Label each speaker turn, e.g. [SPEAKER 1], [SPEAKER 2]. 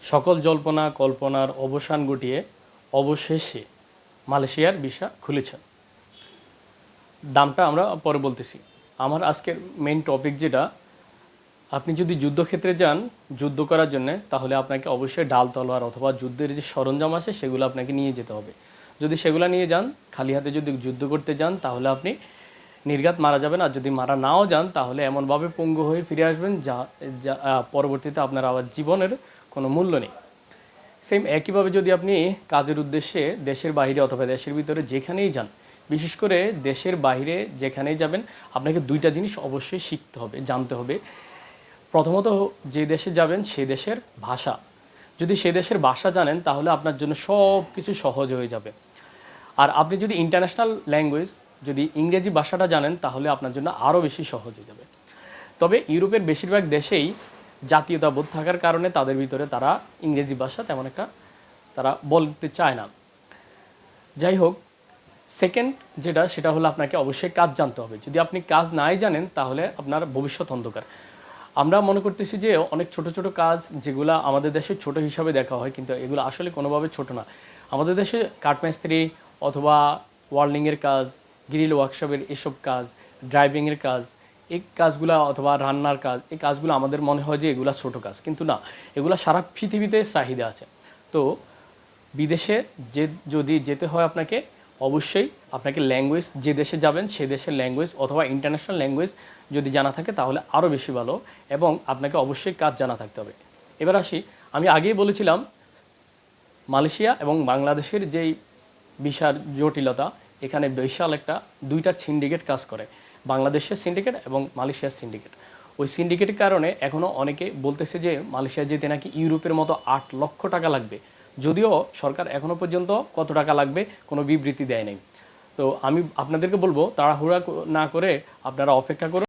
[SPEAKER 1] সকল জল্পনা কল্পনার অবসান ঘটিয়ে অবশেষে মালয়েশিয়ার ভিসা খুলেছেন। দামটা আমরা পরে বলতেছি। আমার আজকের মেইন টপিক যেটা, আপনি যদি যুদ্ধক্ষেত্রে যান যুদ্ধ করার জন্য, তাহলে আপনাকে অবশ্যই ডাল তলোয়ার অথবা যুদ্ধের যে সরঞ্জাম আছে সেগুলো আপনাকে নিয়ে যেতে হবে। যদি সেগুলো নিয়ে যান, খালি হাতে যদি যুদ্ধ করতে যান, তাহলে আপনি নির্ঘাত মারা যাবেন। আর যদি মারা নাও যান, তাহলে এমনভাবে পঙ্গু হয়ে ফিরে আসবেন যা পরবর্তীতে আপনার আবার জীবনের কোনো মূল্য নেই। সেম একইভাবে যদি আপনি কাজের উদ্দেশ্যে দেশের বাইরে অথবা দেশের ভিতরে যেখানেই যান, বিশেষ করে দেশের বাইরে যেখানেই যাবেন, আপনাকে দুইটা জিনিস অবশ্যই শিখতে হবে, জানতে হবে। প্রথমত, যে দেশে যাবেন সে দেশের ভাষা। যদি সে দেশের ভাষা জানেন, তাহলে আপনার জন্য সব কিছু সহজ হয়ে যাবে। আর আপনি যদি ইন্টারন্যাশনাল ল্যাঙ্গুয়েজ, যদি ইংরেজি ভাষাটা জানেন, তাহলে আপনার জন্য আরও বেশি সহজ হয়ে যাবে। তবে ইউরোপের বেশিরভাগ দেশেই জাতীয়তাবোধ থাকার কারণে তাদের ভিতরে তারা ইংরেজি ভাষা তেমন একটা তারা বলতে চায় না। যাই হোক, সেকেন্ড যেটা, সেটা হলো আপনাকে অবশ্যই কাজ জানতে হবে। যদি আপনি কাজ নাই জানেন, তাহলে আপনার ভবিষ্যৎ অন্ধকার। আমরা মনে করতেছি যে অনেক ছোট ছোট কাজ, যেগুলো আমাদের দেশে ছোট হিসাবে দেখা হয়, কিন্তু এগুলো আসলে কোনোভাবে ছোট না। আমাদের দেশে কাঠমিস্ত্রি অথবা ওয়ার্ল্ডিংয়ের কাজ, গ্রিল ওয়ার্কশপের এসব কাজ, ড্রাইভিংয়ের কাজ, এই কাজগুলো অথবা রান্নার কাজ, এই কাজগুলো আমাদের মনে হয় যে এগুলো ছোট কাজ, কিন্তু না, এগুলো সারা পৃথিবীতে চাহিদা আছে। তো বিদেশে যদি যেতে হয় আপনাকে, অবশ্যই আপনাকে ল্যাঙ্গুয়েজ, যে দেশে যাবেন সে দেশের ল্যাঙ্গুয়েজ অথবা ইন্টারন্যাশনাল ল্যাঙ্গুয়েজ যদি জানা থাকে, তাহলে আরও বেশি ভালো। এবং আপনাকে অবশ্যই কাজ জানা থাকতে হবে। এবার আসি, আমি আগেই বলেছিলাম মালয়েশিয়া এবং বাংলাদেশের যেই ভিসার জটিলতা, এখানে বিশাল একটা দুইটা সিন্ডিকেট কাজ করে, বাংলাদেশের সিন্ডিকেট এবং মালয়েশিয়ার সিন্ডিকেট। ওই সিন্ডিকেটের কারণে এখনও অনেকে বলতেছে যে মালয়েশিয়া যেতে নাকি ইউরোপের মতো 8 লক্ষ টাকা লাগবে, যদিও সরকার এখনও পর্যন্ত কত টাকা লাগবে কোনো বিবৃতি দেয় নাই। তো আমি আপনাদেরকে বলবো, তাড়াহুড়া না করে আপনারা অপেক্ষা করুন।